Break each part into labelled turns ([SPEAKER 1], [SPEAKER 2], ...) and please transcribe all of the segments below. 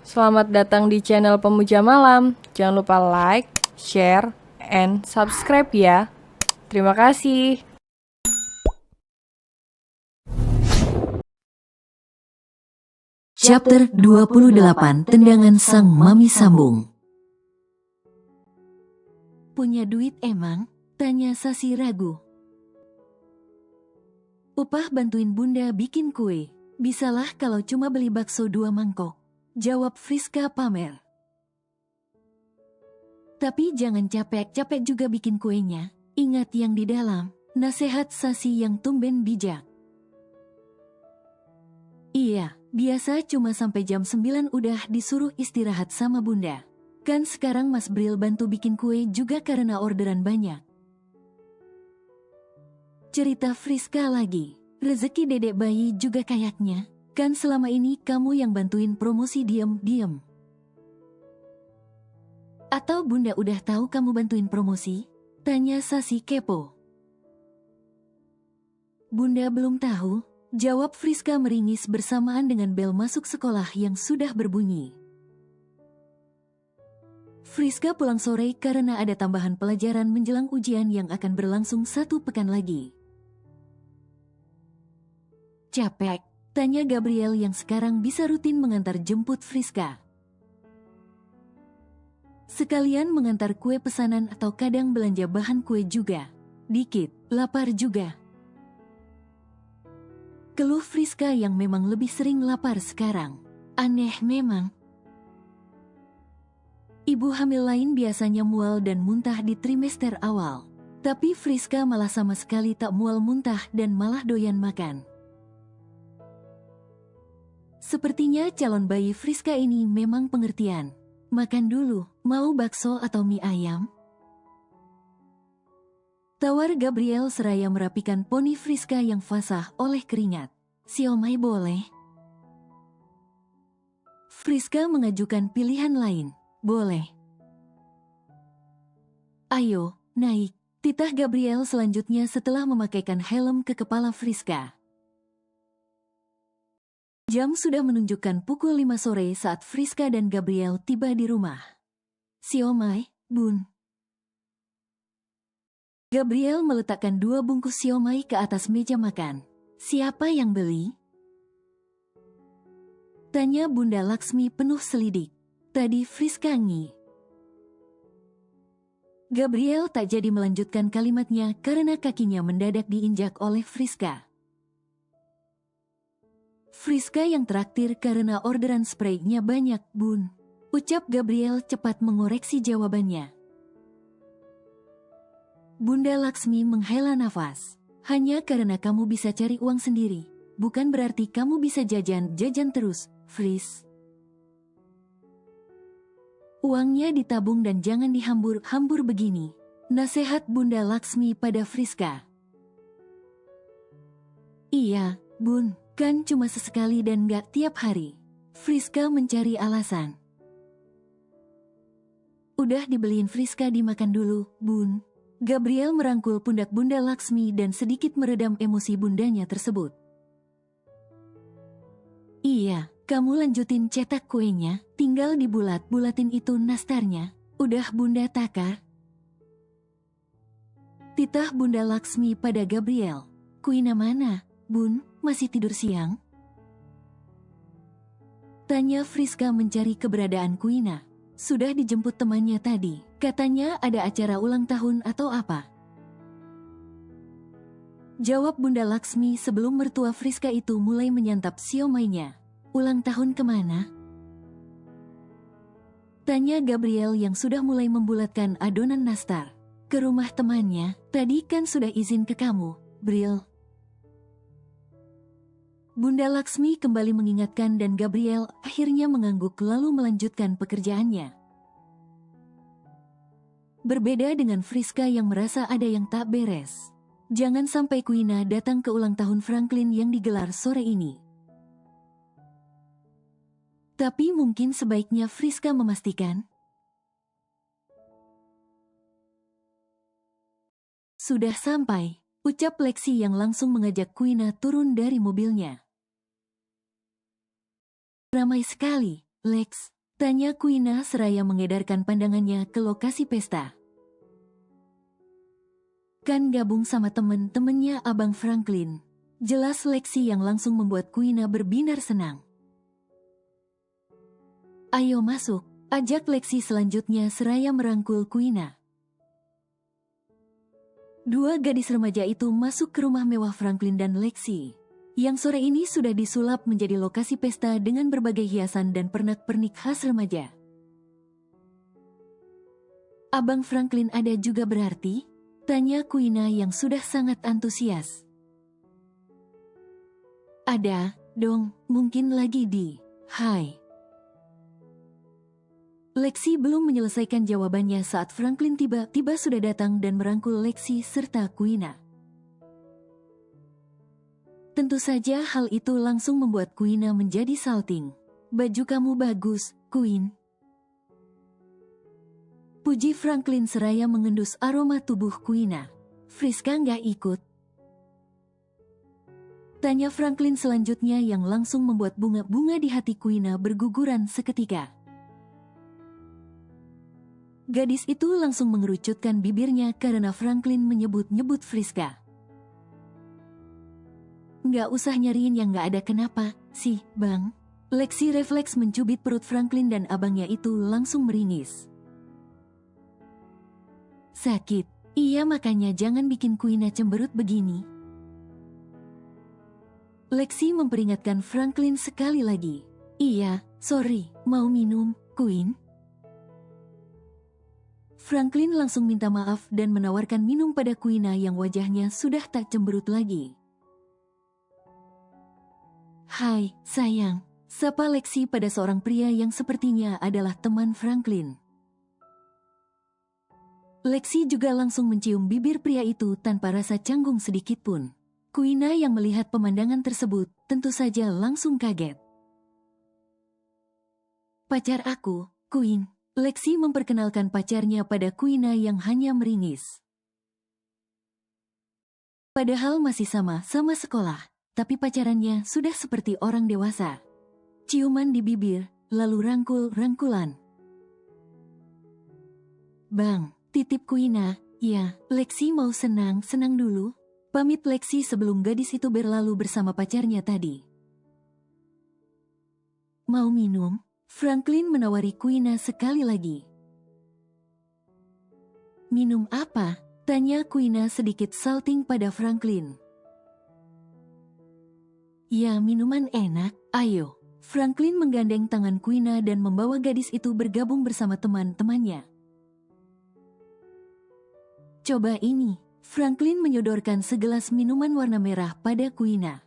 [SPEAKER 1] Selamat datang di channel Pemuja Malam. Jangan lupa like, share, and subscribe ya. Terima kasih.
[SPEAKER 2] Chapter 28 Tendangan Sang Mami Sambung. Punya duit emang? Tanya Sasi ragu. Upah bantuin bunda bikin kue. Bisalah kalau cuma beli bakso 2 mangkok. Jawab Friska pamer. Tapi jangan capek-capek juga bikin kuenya. Ingat yang di dalam. Nasihat Sasi yang tumben bijak. Iya, biasa cuma sampai jam 9 udah disuruh istirahat sama bunda. Kan sekarang Mas Bril bantu bikin kue juga karena orderan banyak. Cerita Friska lagi. Rezeki dedek bayi juga kayaknya. Kan selama ini kamu yang bantuin promosi diem-diem. Atau bunda udah tahu kamu bantuin promosi? Tanya Sasi kepo. Bunda belum tahu, jawab Friska meringis bersamaan dengan bel masuk sekolah yang sudah berbunyi. Friska pulang sore karena ada tambahan pelajaran menjelang ujian yang akan berlangsung 1 pekan lagi. Capek? Tanya Gabriel yang sekarang bisa rutin mengantar jemput Friska. Sekalian mengantar kue pesanan atau kadang belanja bahan kue juga. Dikit, lapar juga. Keluh Friska yang memang lebih sering lapar sekarang. Aneh memang. Ibu hamil lain biasanya mual dan muntah di trimester awal. Tapi Friska malah sama sekali tak mual muntah dan malah doyan makan. Sepertinya calon bayi Friska ini memang pengertian. Makan dulu, mau bakso atau mie ayam? Tawar Gabriel seraya merapikan poni Friska yang fasah oleh keringat. Siomay boleh? Friska mengajukan pilihan lain. Boleh. Ayo, naik. Titah Gabriel selanjutnya setelah memakaikan helm ke kepala Friska. Jam sudah menunjukkan pukul 5 sore saat Friska dan Gabriel tiba di rumah. Siomay, bun. Gabriel meletakkan 2 bungkus siomay ke atas meja makan. Siapa yang beli? Tanya Bunda Laksmi penuh selidik. Tadi Friska ngi. Gabriel tak jadi melanjutkan kalimatnya karena kakinya mendadak diinjak oleh Friska. Friska yang traktir karena orderan spraynya banyak, bun. Ucap Gabriel cepat mengoreksi jawabannya. Bunda Laksmi menghela nafas. Hanya karena kamu bisa cari uang sendiri, bukan berarti kamu bisa jajan terus, Fris. Uangnya ditabung dan jangan dihambur-hambur begini. Nasihat Bunda Laksmi pada Friska. Iya, bun, kan cuma sesekali dan gak tiap hari. Friska mencari alasan. Udah dibeliin Friska dimakan dulu, bun. Gabriel merangkul pundak Bunda Laksmi dan sedikit meredam emosi bundanya tersebut. Iya, kamu lanjutin cetak kuenya, tinggal dibulat-bulatin itu nastarnya. Udah bunda takar? Titah Bunda Laksmi pada Gabriel. Kuina mana, bun, masih tidur siang? Tanya Friska mencari keberadaan Kuina. Sudah dijemput temannya tadi, katanya ada acara ulang tahun atau apa. Jawab Bunda Laksmi sebelum mertua Friska itu mulai menyantap siomaynya. Ulang tahun kemana? Tanya Gabriel yang sudah mulai membulatkan adonan nastar. Ke rumah temannya, tadi kan sudah izin ke kamu, Bril. Bunda Laksmi kembali mengingatkan dan Gabriel akhirnya mengangguk lalu melanjutkan pekerjaannya. Berbeda dengan Friska yang merasa ada yang tak beres. Jangan sampai Kuina datang ke ulang tahun Franklin yang digelar sore ini. Tapi mungkin sebaiknya Friska memastikan. Sudah sampai, ucap Lexi yang langsung mengajak Kuina turun dari mobilnya. Ramai sekali, Lex? Tanya Quina seraya mengedarkan pandangannya ke lokasi pesta. Kan gabung sama temen-temennya Abang Franklin. Jelas Lexi yang langsung membuat Quina berbinar senang. Ayo masuk, ajak Lexi selanjutnya seraya merangkul Quina. Dua gadis remaja itu masuk ke rumah mewah Franklin dan Lexi, yang sore ini sudah disulap menjadi lokasi pesta dengan berbagai hiasan dan pernak-pernik khas remaja. Abang Franklin ada juga berarti? Tanya Quina yang sudah sangat antusias. Ada, dong, mungkin lagi di Hai. Lexi belum menyelesaikan jawabannya saat Franklin tiba-tiba sudah datang dan merangkul Lexi serta Quina. Tentu saja hal itu langsung membuat Quina menjadi salting. Baju kamu bagus, Queen. Puji Franklin seraya mengendus aroma tubuh Quina. Friska nggak ikut? Tanya Franklin selanjutnya yang langsung membuat bunga-bunga di hati Quina berguguran seketika. Gadis itu langsung mengerucutkan bibirnya karena Franklin menyebut-nyebut Friska. Nggak usah nyariin yang nggak ada kenapa, sih, Bang. Lexi refleks mencubit perut Franklin dan abangnya itu langsung meringis. Sakit, iya makanya jangan bikin Quina cemberut begini. Lexi memperingatkan Franklin sekali lagi. Iya, sorry, mau minum, Queen? Franklin langsung minta maaf dan menawarkan minum pada Quina yang wajahnya sudah tak cemberut lagi. Hai, sayang, sapa Lexi pada seorang pria yang sepertinya adalah teman Franklin. Lexi juga langsung mencium bibir pria itu tanpa rasa canggung sedikit pun. Quina yang melihat pemandangan tersebut tentu saja langsung kaget. Pacar aku, Queen. Lexi memperkenalkan pacarnya pada Quina yang hanya meringis. Padahal masih sama-sama sekolah, tapi pacarannya sudah seperti orang dewasa. Ciuman di bibir, lalu rangkul-rangkulan. Bang, titip Quina, ya, Lexi mau senang-senang dulu. Pamit Lexi sebelum gadis itu berlalu bersama pacarnya tadi. Mau minum? Franklin menawari Quina sekali lagi. Minum apa? Tanya Quina sedikit salting pada Franklin. Ya minuman enak, ayo. Franklin menggandeng tangan Quina dan membawa gadis itu bergabung bersama teman-temannya. Coba ini, Franklin menyodorkan segelas minuman warna merah pada Quina.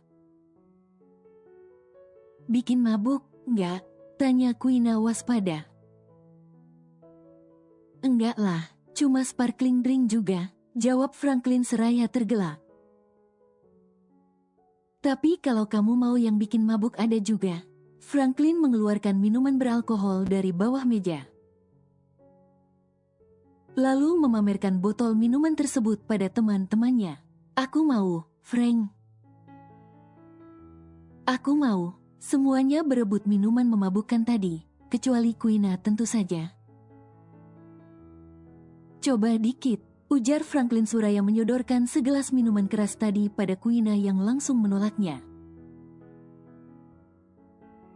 [SPEAKER 2] Bikin mabuk, enggak? Tanya Quina waspada. Enggak lah, cuma sparkling drink juga, jawab Franklin seraya tergelak. Tapi kalau kamu mau yang bikin mabuk ada juga. Franklin mengeluarkan minuman beralkohol dari bawah meja. Lalu memamerkan botol minuman tersebut pada teman-temannya. Aku mau, Frank. Aku mau. Semuanya berebut minuman memabukkan tadi, kecuali Quina tentu saja. Coba dikit, ujar Franklin suraya menyodorkan segelas minuman keras tadi pada Quina yang langsung menolaknya.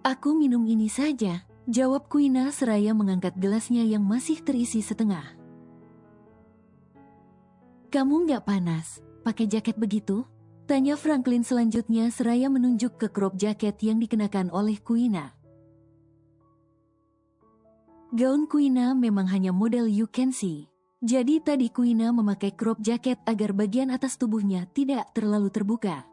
[SPEAKER 2] Aku minum ini saja, jawab Quina seraya mengangkat gelasnya yang masih terisi setengah. Kamu nggak panas, pakai jaket begitu? Tanya Franklin selanjutnya seraya menunjuk ke crop jaket yang dikenakan oleh Quina. Gaun Quina memang hanya model you can see. Jadi tadi Quina memakai crop jaket agar bagian atas tubuhnya tidak terlalu terbuka.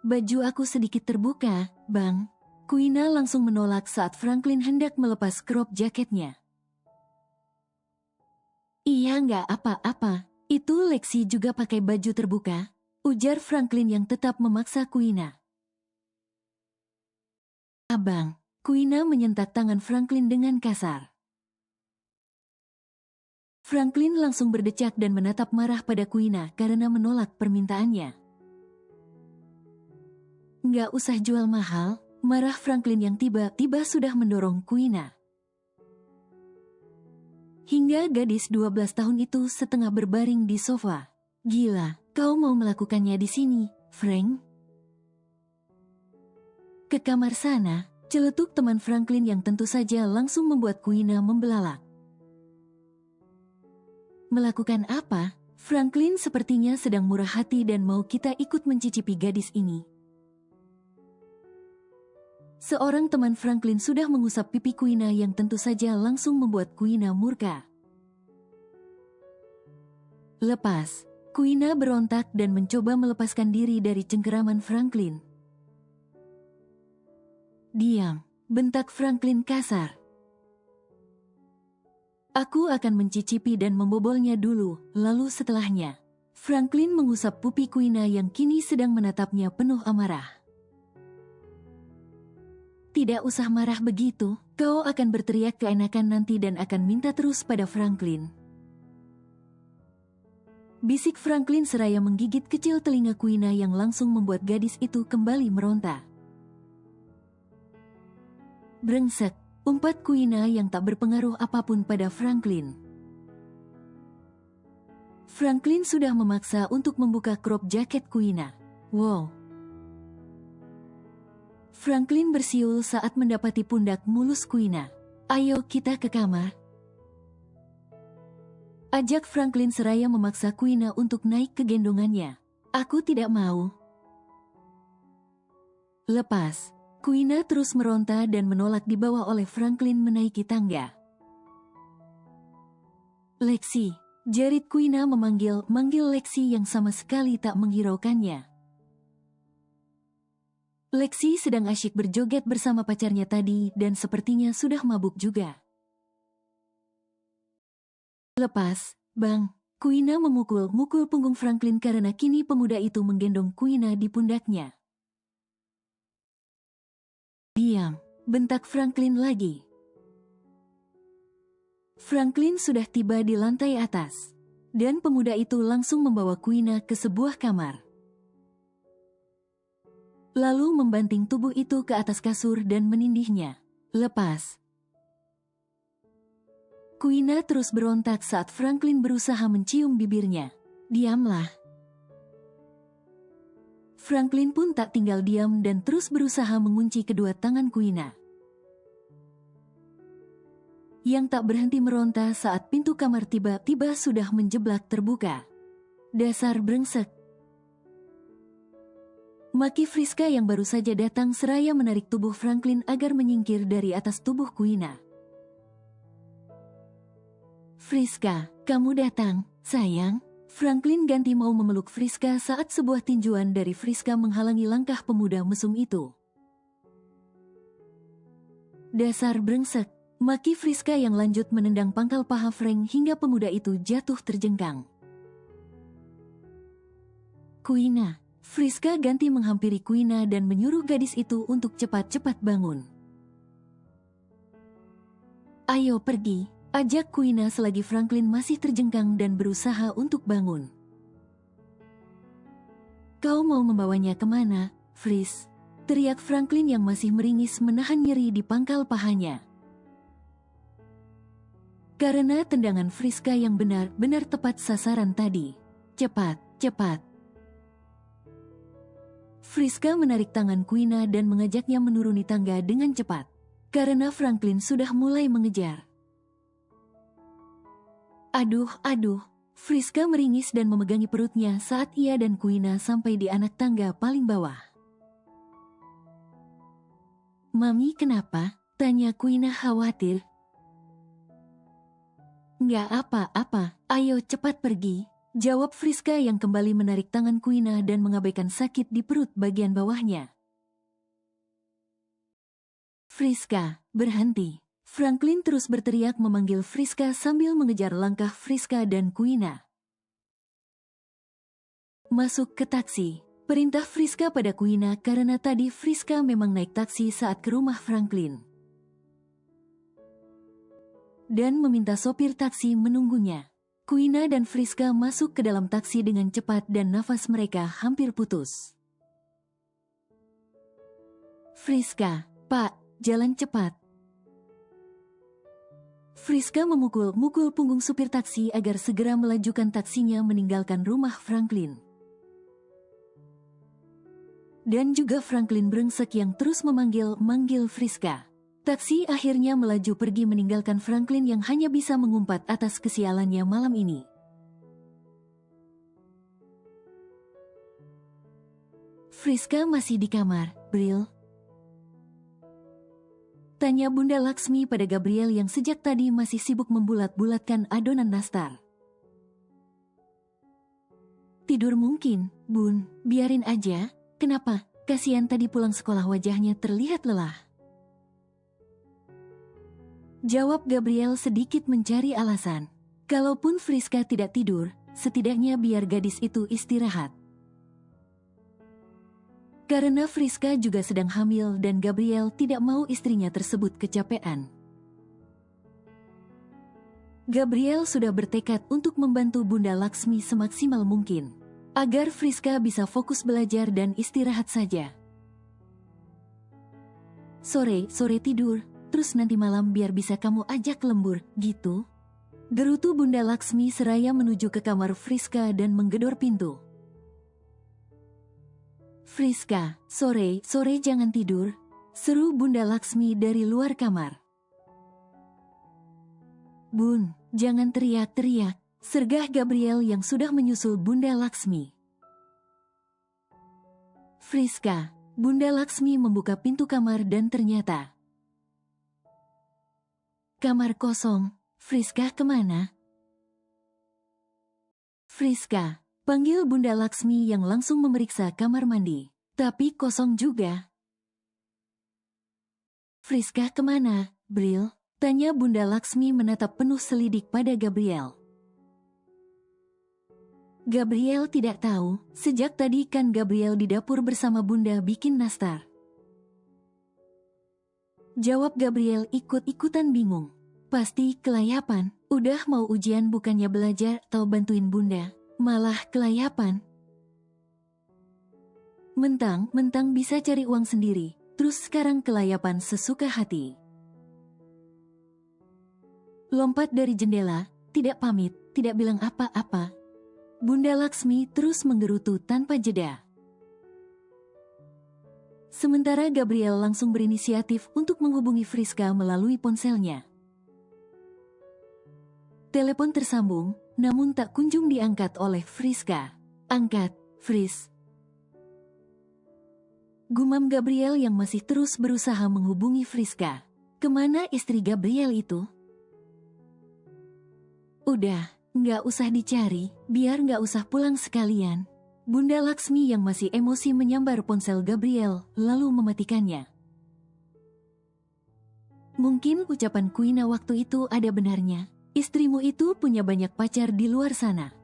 [SPEAKER 2] Baju aku sedikit terbuka, Bang. Quina langsung menolak saat Franklin hendak melepas crop jaketnya. Iya nggak apa-apa. Itu Lexi juga pakai baju terbuka, ujar Franklin yang tetap memaksa Quina. Abang, Quina menyentak tangan Franklin dengan kasar. Franklin langsung berdecak dan menatap marah pada Quina karena menolak permintaannya. Nggak usah jual mahal, Marah Franklin yang tiba-tiba sudah mendorong Quina. Hingga gadis 12 tahun itu setengah berbaring di sofa. Gila, kau mau melakukannya di sini, Frank? Ke kamar sana, celetuk teman Franklin yang tentu saja langsung membuat Quina membelalak. Melakukan apa? Franklin sepertinya sedang murah hati dan mau kita ikut mencicipi gadis ini. Seorang teman Franklin sudah mengusap pipi Quina yang tentu saja langsung membuat Quina murka. Lepas, Quina berontak dan mencoba melepaskan diri dari cengkeraman Franklin. Diam, bentak Franklin kasar. Aku akan mencicipi dan membobolnya dulu, lalu setelahnya. Franklin mengusap pipi Quina yang kini sedang menatapnya penuh amarah. Tidak usah marah begitu, kau akan berteriak keenakan nanti dan akan minta terus pada Franklin. Bisik Franklin seraya menggigit kecil telinga Quina yang langsung membuat gadis itu kembali meronta. Brengsek, umpat Quina yang tak berpengaruh apapun pada Franklin. Franklin sudah memaksa untuk membuka crop jaket Quina. Wow. Franklin bersiul saat mendapati pundak mulus Quina. Ayo kita ke kamar. Ajak Franklin seraya memaksa Quina untuk naik ke gendongannya. Aku tidak mau. Lepas, Quina terus meronta dan menolak dibawa oleh Franklin menaiki tangga. Lexi, jerit Quina memanggil Lexi yang sama sekali tak menghiraukannya. Lexi sedang asyik berjoget bersama pacarnya tadi dan sepertinya sudah mabuk juga. Lepas, Bang, Quina memukul-mukul punggung Franklin karena kini pemuda itu menggendong Quina di pundaknya. Diam, bentak Franklin lagi. Franklin sudah tiba di lantai atas, dan pemuda itu langsung membawa Quina ke sebuah kamar. Lalu membanting tubuh itu ke atas kasur dan menindihnya. Lepas, Quina terus berontak saat Franklin berusaha mencium bibirnya. Diamlah. Franklin pun tak tinggal diam dan terus berusaha mengunci kedua tangan Quina, yang tak berhenti meronta saat pintu kamar tiba-tiba sudah menjeblak terbuka. Dasar brengsek. Maki Friska yang baru saja datang seraya menarik tubuh Franklin agar menyingkir dari atas tubuh Quina. Friska, kamu datang, sayang. Franklin ganti mau memeluk Friska saat sebuah tinjuan dari Friska menghalangi langkah pemuda mesum itu. Dasar brengsek, maki Friska yang lanjut menendang pangkal paha Frank hingga pemuda itu jatuh terjengkang. Quina. Friska ganti menghampiri Quina dan menyuruh gadis itu untuk cepat-cepat bangun. Ayo pergi, ajak Quina selagi Franklin masih terjengkang dan berusaha untuk bangun. Kau mau membawanya kemana, Fris? Teriak Franklin yang masih meringis menahan nyeri di pangkal pahanya. Karena tendangan Friska yang benar-benar tepat sasaran tadi. Cepat, cepat. Friska menarik tangan Quina dan mengajaknya menuruni tangga dengan cepat. Karena Franklin sudah mulai mengejar. Aduh, Friska meringis dan memegangi perutnya saat ia dan Quina sampai di anak tangga paling bawah. Mami kenapa? Tanya Quina khawatir. Nggak apa-apa, ayo cepat pergi. Jawab Friska yang kembali menarik tangan Quina dan mengabaikan sakit di perut bagian bawahnya. Friska, berhenti. Franklin terus berteriak memanggil Friska sambil mengejar langkah Friska dan Quina. Masuk ke taksi. Perintah Friska pada Quina karena tadi Friska memang naik taksi saat ke rumah Franklin. Dan meminta sopir taksi menunggunya. Quina dan Friska masuk ke dalam taksi dengan cepat dan nafas mereka hampir putus. Friska, Pak, jalan cepat. Friska memukul-mukul punggung supir taksi agar segera melajukan taksinya meninggalkan rumah Franklin. Dan juga Franklin brengsek yang terus memanggil Friska. Taksi akhirnya melaju pergi meninggalkan Franklin yang hanya bisa mengumpat atas kesialannya malam ini. Friska masih di kamar, Bril? Tanya Bunda Laksmi pada Gabriel yang sejak tadi masih sibuk membulat-bulatkan adonan nastar. Tidur mungkin, Bun, biarin aja. Kenapa? Kasihan tadi pulang sekolah wajahnya terlihat lelah. Jawab Gabriel sedikit mencari alasan. Kalaupun Friska tidak tidur, setidaknya biar gadis itu istirahat. Karena Friska juga sedang hamil dan Gabriel tidak mau istrinya tersebut kecapean. Gabriel sudah bertekad untuk membantu Bunda Laksmi semaksimal mungkin, agar Friska bisa fokus belajar dan istirahat saja. Sore tidur, terus nanti malam biar bisa kamu ajak lembur, gitu? Gerutu Bunda Laksmi seraya menuju ke kamar Friska dan menggedor pintu. Friska, sore jangan tidur, seru Bunda Laksmi dari luar kamar. Bun, jangan teriak-teriak, sergah Gabriel yang sudah menyusul Bunda Laksmi. Friska, Bunda Laksmi membuka pintu kamar dan ternyata kamar kosong. Friska kemana? Friska, panggil Bunda Laksmi yang langsung memeriksa kamar mandi. Tapi kosong juga. Friska kemana, Bril? Tanya Bunda Laksmi menatap penuh selidik pada Gabriel. Gabriel tidak tahu, sejak tadi kan Gabriel di dapur bersama Bunda bikin nastar. Jawab Gabriel ikut-ikutan bingung. Pasti kelayapan, udah mau ujian bukannya belajar atau bantuin Bunda, malah kelayapan. Mentang-mentang bisa cari uang sendiri, terus sekarang kelayapan sesuka hati. Lompat dari jendela, tidak pamit, tidak bilang apa-apa. Bunda Laksmi terus menggerutu tanpa jeda. Sementara Gabriel langsung berinisiatif untuk menghubungi Friska melalui ponselnya. Telepon tersambung, namun tak kunjung diangkat oleh Friska. Angkat, Fris. Gumam Gabriel yang masih terus berusaha menghubungi Friska. Kemana istri Gabriel itu? Udah, nggak usah dicari, biar nggak usah pulang sekalian. Bunda Laksmi yang masih emosi menyambar ponsel Gabriel, lalu mematikannya. Mungkin ucapan Kuina waktu itu ada benarnya. Istrimu itu punya banyak pacar di luar sana.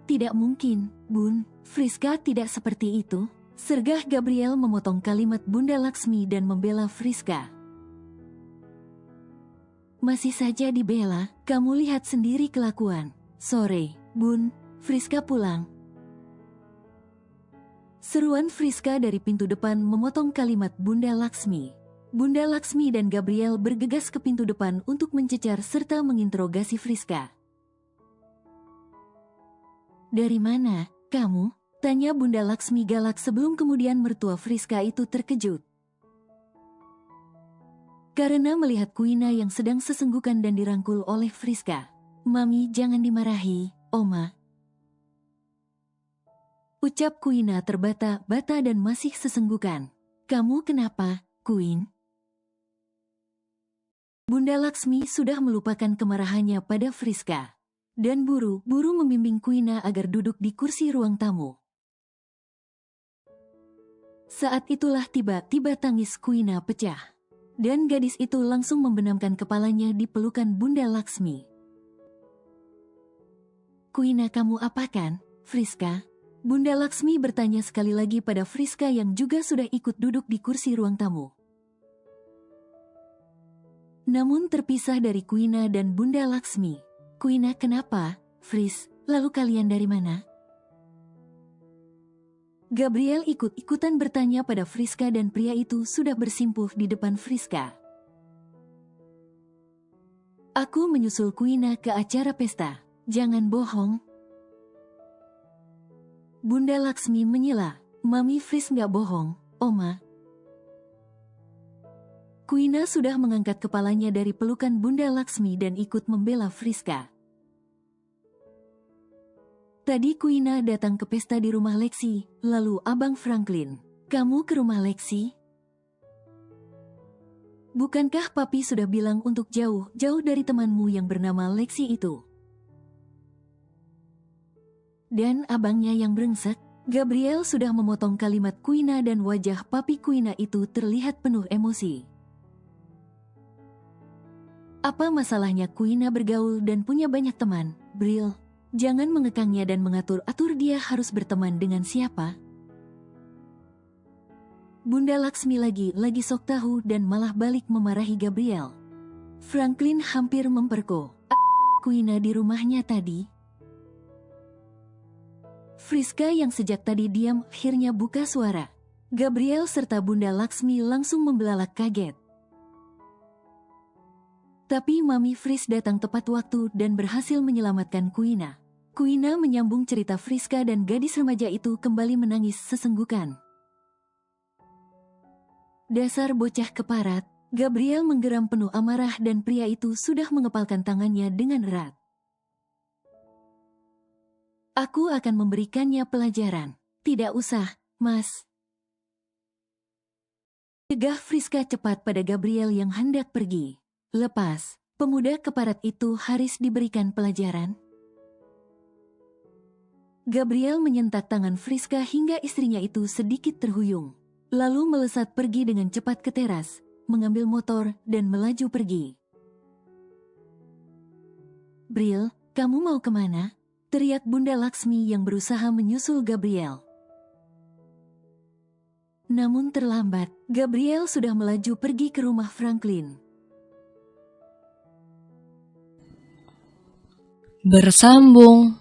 [SPEAKER 2] Tidak mungkin, Bun. Friska tidak seperti itu. Sergah Gabriel memotong kalimat Bunda Laksmi dan membela Friska. Masih saja dibela, kamu lihat sendiri kelakuan. Sore, Bun, Friska pulang. Seruan Friska dari pintu depan memotong kalimat Bunda Laksmi. Bunda Laksmi dan Gabriel bergegas ke pintu depan untuk mencecar serta menginterogasi Friska. Dari mana, kamu? Tanya Bunda Laksmi galak sebelum kemudian mertua Friska itu terkejut. Karena melihat Kuina yang sedang sesenggukan dan dirangkul oleh Friska. Mami jangan dimarahi, Oma. Ucap Kuina terbata-bata dan masih sesenggukan. Kamu kenapa, Kuin? Bunda Laksmi sudah melupakan kemarahannya pada Friska. Dan buru-buru membimbing Kuina agar duduk di kursi ruang tamu. Saat itulah tiba-tiba tangis Kuina pecah. Dan gadis itu langsung membenamkan kepalanya di pelukan Bunda Laksmi. Kuina kamu apakan, Friska? Bunda Laksmi bertanya sekali lagi pada Friska yang juga sudah ikut duduk di kursi ruang tamu. Namun terpisah dari Kuina dan Bunda Laksmi. Kuina kenapa, Fris? Lalu kalian dari mana? Gabriel ikut-ikutan bertanya pada Friska dan pria itu sudah bersimpuh di depan Friska. Aku menyusul Kuina ke acara pesta. Jangan bohong. Bunda Laksmi menyela. Mami Fris nggak bohong, Oma. Kuina sudah mengangkat kepalanya dari pelukan Bunda Laksmi dan ikut membela Friska. Tadi Kuina datang ke pesta di rumah Lexi, lalu Abang Franklin. Kamu ke rumah Lexi? Bukankah Papi sudah bilang untuk jauh-jauh dari temanmu yang bernama Lexi itu? Dan abangnya yang brengsek, Gabriel sudah memotong kalimat Kuina dan wajah Papi Kuina itu terlihat penuh emosi. Apa masalahnya Kuina bergaul dan punya banyak teman, Bril? Jangan mengekangnya dan mengatur-atur dia harus berteman dengan siapa. Bunda Laksmi lagi sok tahu dan malah balik memarahi Gabriel. Franklin hampir memperko. Kuina di rumahnya tadi. Friska yang sejak tadi diam akhirnya buka suara. Gabriel serta Bunda Laksmi langsung membelalak kaget. Tapi Mami Fris datang tepat waktu dan berhasil menyelamatkan Kuina. Kuina menyambung cerita Friska dan gadis remaja itu kembali menangis sesenggukan. Dasar bocah keparat, Gabriel menggeram penuh amarah dan pria itu sudah mengepalkan tangannya dengan erat. Aku akan memberikannya pelajaran. Tidak usah, Mas. Cegah Friska cepat pada Gabriel yang hendak pergi. Lepas, pemuda keparat itu harus diberikan pelajaran. Gabriel menyentak tangan Friska hingga istrinya itu sedikit terhuyung. Lalu melesat pergi dengan cepat ke teras, mengambil motor dan melaju pergi. Bril, kamu mau kemana? Teriak Bunda Laksmi yang berusaha menyusul Gabriel. Namun terlambat, Gabriel sudah melaju pergi ke rumah Franklin.
[SPEAKER 1] Bersambung.